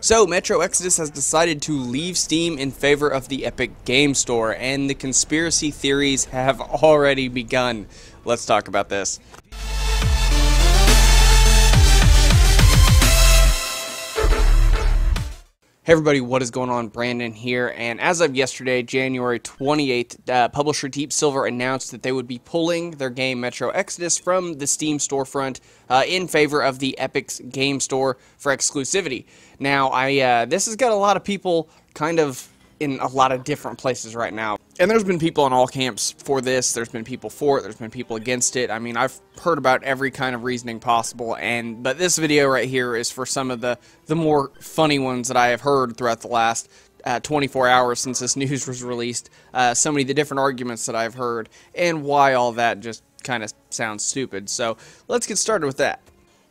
So, Metro Exodus has decided to leave Steam in favor of the Epic Game Store, and the conspiracy theories have already begun. Let's talk about this. Hey everybody, what is going on? Brandon here, and as of yesterday, January 28th, publisher Deep Silver announced that they would be pulling their game Metro Exodus from the Steam storefront in favor of the Epic's Game Store for exclusivity. Now, this has got a lot of people kind of in a lot of different places right now. And there's been people in all camps for this, there's been people for it, there's been people against it. I mean, I've heard about every kind of reasoning possible, but this video right here is for some of the more funny ones that I have heard throughout the last 24 hours since this news was released. So many of the different arguments that I've heard, and why all that just kind of sounds stupid. So, let's get started with that.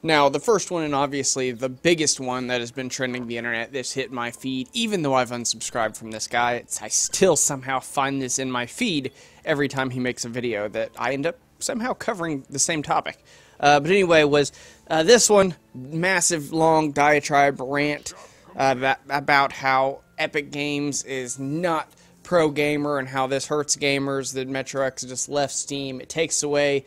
Now, the first one, and obviously the biggest one that has been trending the internet, this hit my feed, even though I've unsubscribed from this guy, I still somehow find this in my feed every time he makes a video that I end up somehow covering the same topic. But anyway, was this one, massive, long diatribe rant about how Epic Games is not pro-gamer and how this hurts gamers, that Metro Exodus left Steam, it takes away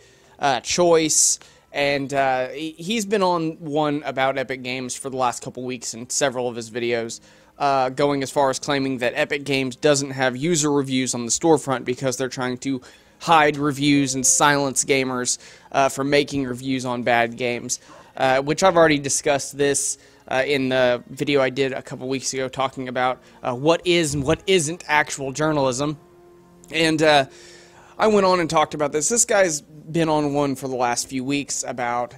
choice. And he's been on one about Epic Games for the last couple weeks in several of his videos, going as far as claiming that Epic Games doesn't have user reviews on the storefront because they're trying to hide reviews and silence gamers from making reviews on bad games, which I've already discussed this in the video I did a couple weeks ago talking about what is and what isn't actual journalism. And I went on and talked about this. This guy's been on one for the last few weeks about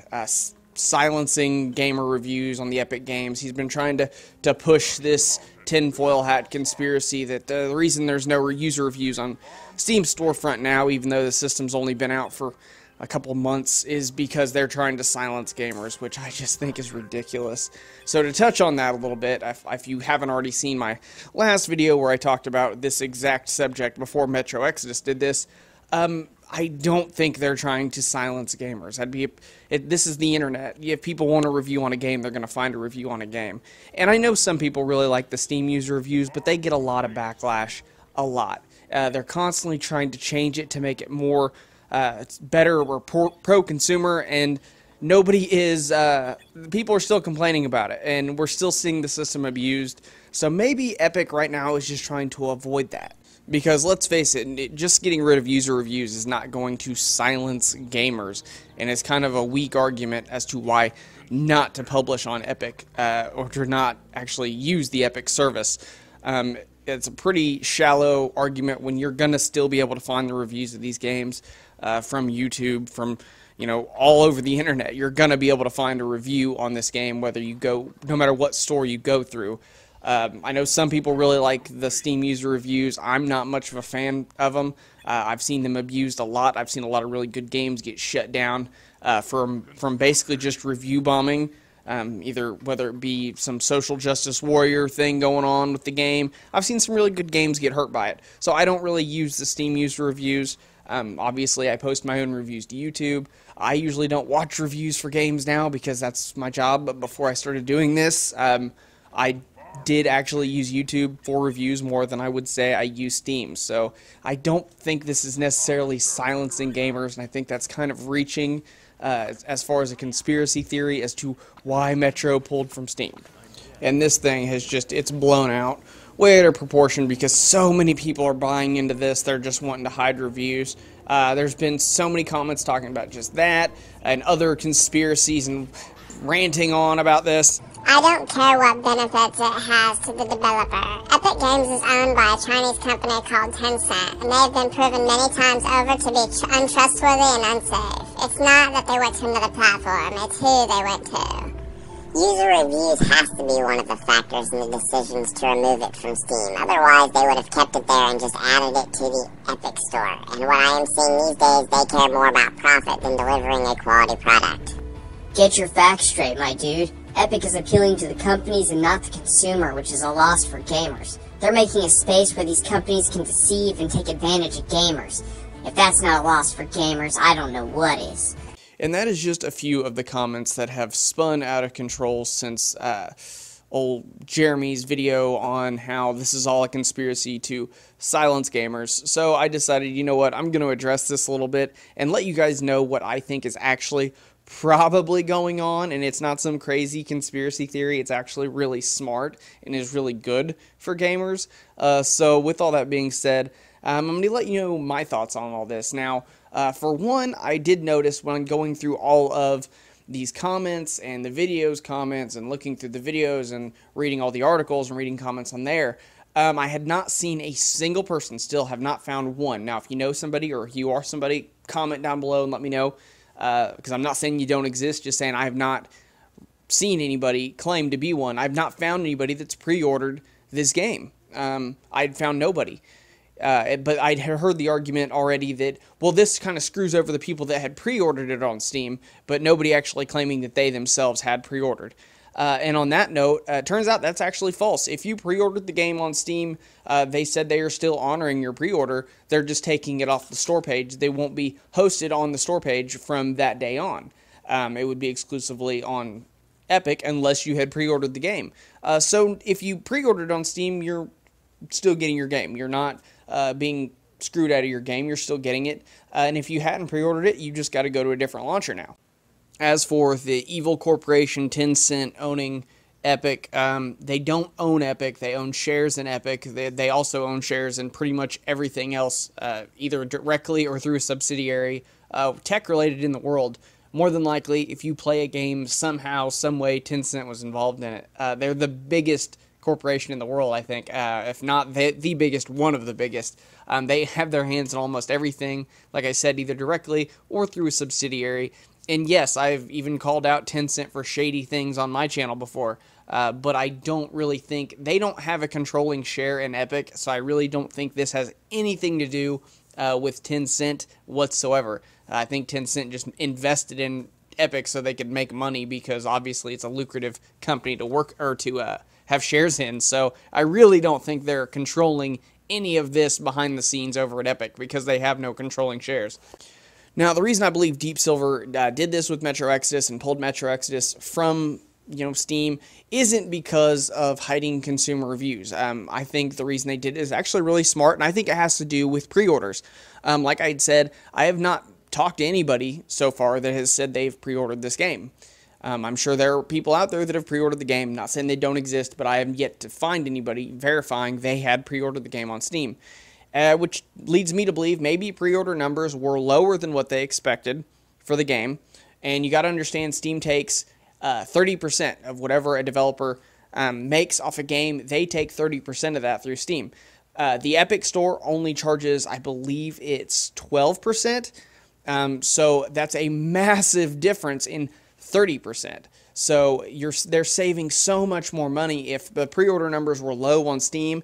silencing gamer reviews on the Epic Games. He's been trying to push this tinfoil hat conspiracy that the reason there's no user reviews on Steam storefront now, even though the system's only been out for a couple months, is because they're trying to silence gamers, which I just think is ridiculous. So to touch on that a little bit, if you haven't already seen my last video where I talked about this exact subject before Metro Exodus did this, I don't think they're trying to silence gamers. This is the internet. If people want a review on a game, they're going to find a review on a game. And I know some people really like the Steam user reviews, but they get a lot of backlash. A lot. They're constantly trying to change it to make it more it's better or pro-consumer, and nobody is... people are still complaining about it, and we're still seeing the system abused. So maybe Epic right now is just trying to avoid that. Because let's face it, just getting rid of user reviews is not going to silence gamers, and it's kind of a weak argument as to why not to publish on Epic, or to not actually use the Epic service. It's a pretty shallow argument when you're going to still be able to find the reviews of these games from YouTube, from all over the internet. You're going to be able to find a review on this game whether you go, no matter what store you go through. I know some people really like the Steam user reviews. I'm not much of a fan of them. I've seen them abused a lot. I've seen a lot of really good games get shut down from basically just review bombing, either whether it be some social justice warrior thing going on with the game. I've seen some really good games get hurt by it. So I don't really use the Steam user reviews. Obviously, I post my own reviews to YouTube. I usually don't watch reviews for games now because that's my job. But before I started doing this, I did actually use YouTube for reviews more than I would say I use Steam. So I don't think this is necessarily silencing gamers, and I think that's kind of reaching as far as a conspiracy theory as to why Metro pulled from Steam. And this thing has it's blown out way out of proportion because so many people are buying into this. They're just wanting to hide reviews. There's been so many comments talking about just that and other conspiracies and ranting on about this. I don't care what benefits it has to the developer. Epic Games is owned by a Chinese company called Tencent, and they've been proven many times over to be untrustworthy and unsafe. It's not that they went to another platform, it's who they went to. User reviews has to be one of the factors in the decisions to remove it from Steam. Otherwise, they would have kept it there and just added it to the Epic Store. And what I am seeing these days, they care more about profit than delivering a quality product. Get your facts straight, my dude. Epic is appealing to the companies and not the consumer, which is a loss for gamers. They're making a space where these companies can deceive and take advantage of gamers. If that's not a loss for gamers, I don't know what is. And that is just a few of the comments that have spun out of control since old Jeremy's video on how this is all a conspiracy to silence gamers. So I decided, you know what, I'm going to address this a little bit and let you guys know what I think is actually probably going on, and it's not some crazy conspiracy theory. It's actually really smart and is really good for gamers. So with all that being said, I'm going to let you know my thoughts on all this. Now, for one, I did notice when going through all of these comments and the videos comments and looking through the videos and reading all the articles and reading comments on there, I had not seen a single person, still have not found one. Now, if you know somebody or you are somebody, comment down below and let me know. Because I'm not saying you don't exist, just saying I have not seen anybody claim to be one. I've not found anybody that's pre-ordered this game. I'd found nobody. But I'd heard the argument already that, well, this kind of screws over the people that had pre-ordered it on Steam, but nobody actually claiming that they themselves had pre-ordered. And on that note, turns out that's actually false. If you pre-ordered the game on Steam, they said they are still honoring your pre-order. They're just taking it off the store page. They won't be hosted on the store page from that day on. It would be exclusively on Epic unless you had pre-ordered the game. So if you pre-ordered on Steam, you're still getting your game. You're not being screwed out of your game. You're still getting it. And if you hadn't pre-ordered it, you just got to go to a different launcher now. As for the evil corporation Tencent owning Epic, they don't own Epic. They own shares in Epic. They also own shares in pretty much everything else, either directly or through a subsidiary, tech-related in the world. More than likely, if you play a game somehow, some way, Tencent was involved in it. They're the biggest corporation in the world, I think, if not the biggest, one of the biggest. They have their hands in almost everything, like I said, either directly or through a subsidiary. And yes, I've even called out Tencent for shady things on my channel before, but I don't really think, they don't have a controlling share in Epic, so I really don't think this has anything to do with Tencent whatsoever. I think Tencent just invested in Epic so they could make money because obviously it's a lucrative company to work or to have shares in. So I really don't think they're controlling any of this behind the scenes over at Epic because they have no controlling shares. Now, the reason I believe Deep Silver did this with Metro Exodus and pulled Metro Exodus from Steam isn't because of hiding consumer reviews. I think the reason they did it is actually really smart, and I think it has to do with pre-orders. Like I said, I have not talked to anybody so far that has said they've pre-ordered this game. I'm sure there are people out there that have pre-ordered the game. Not saying they don't exist, but I have yet to find anybody verifying they had pre-ordered the game on Steam. Which leads me to believe maybe pre-order numbers were lower than what they expected for the game. And you got to understand, Steam takes 30% of whatever a developer makes off a game. They take 30% of that through Steam. The Epic Store only charges, I believe it's 12%. So that's a massive difference in 30%. So they're saving so much more money. If the pre-order numbers were low on Steam,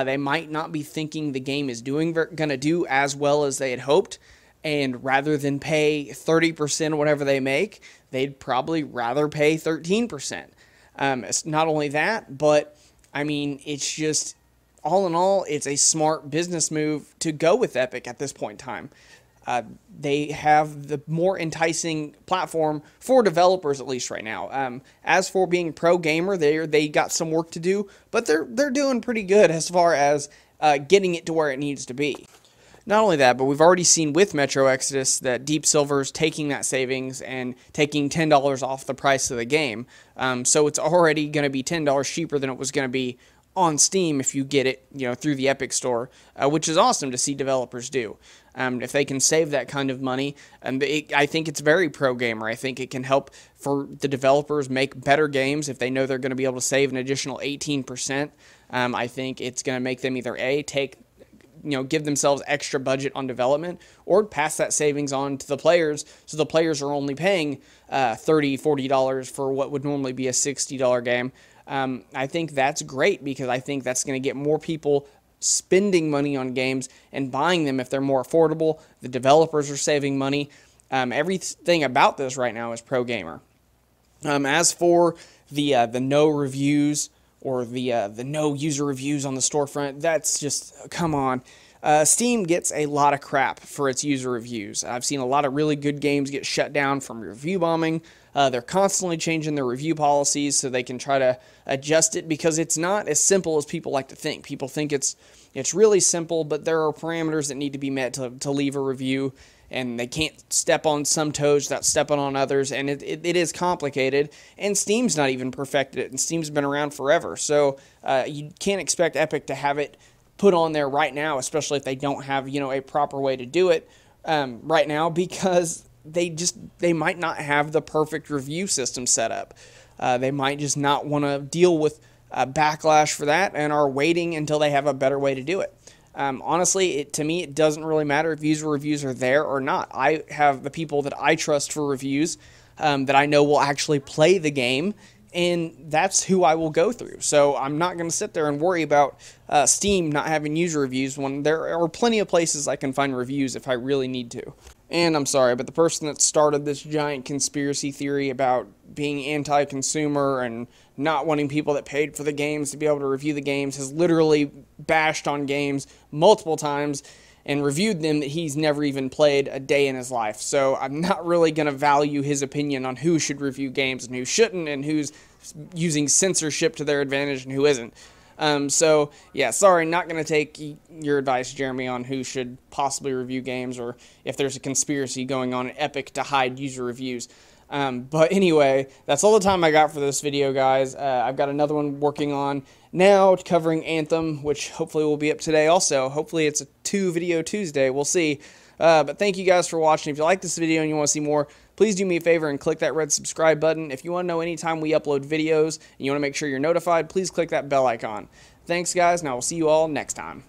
they might not be thinking the game is going to do as well as they had hoped, and rather than pay 30% of whatever they make, they'd probably rather pay 13%. It's not only that, but I mean, it's just, all in all, it's a smart business move to go with Epic at this point in time. They have the more enticing platform for developers, at least right now. As for being pro gamer, they got some work to do, but they're doing pretty good as far as getting it to where it needs to be. Not only that, but we've already seen with Metro Exodus that Deep Silver's taking that savings and taking $10 off the price of the game. So it's already going to be $10 cheaper than it was going to be on Steam if you get it, through the Epic Store, which is awesome to see developers do. If they can save that kind of money, I think it's very pro-gamer. I think it can help for the developers make better games if they know they're going to be able to save an additional 18%. I think it's going to make them either give themselves extra budget on development, or pass that savings on to the players, so the players are only paying $30, $40 for what would normally be a $60 game. I think that's great because I think that's going to get more people spending money on games and buying them if they're more affordable. The developers are saving money. Everything about this right now is pro-gamer. As for the no reviews or the no user reviews on the storefront, that's just, come on. Steam gets a lot of crap for its user reviews. I've seen a lot of really good games get shut down from review bombing. They're constantly changing their review policies so they can try to adjust it, because it's not as simple as people like to think. People think it's really simple, but there are parameters that need to be met to leave a review, and they can't step on some toes without stepping on others, and it is complicated, and Steam's not even perfected it, and Steam's been around forever, so you can't expect Epic to have it put on there right now, especially if they don't have, a proper way to do it right now, because they might not have the perfect review system set up. They might just not want to deal with backlash for that and are waiting until they have a better way to do it. Honestly, to me, it doesn't really matter if user reviews are there or not. I have the people that I trust for reviews that I know will actually play the game, and that's who I will go through. So I'm not going to sit there and worry about Steam not having user reviews when there are plenty of places I can find reviews if I really need to. And I'm sorry, but the person that started this giant conspiracy theory about being anti-consumer and not wanting people that paid for the games to be able to review the games has literally bashed on games multiple times and reviewed them that he's never even played a day in his life. So I'm not really going to value his opinion on who should review games and who shouldn't, and who's using censorship to their advantage and who isn't. So, yeah, sorry, not going to take your advice, Jeremy, on who should possibly review games, or if there's a conspiracy going on at Epic to hide user reviews. But anyway, that's all the time I got for this video, guys. I've got another one working on now covering Anthem, which hopefully will be up today also. Hopefully it's a 2-video Tuesday. We'll see. But thank you guys for watching. If you like this video and you want to see more, please do me a favor and click that red subscribe button. If you want to know anytime we upload videos and you want to make sure you're notified, please click that bell icon. Thanks, guys, and I will see you all next time.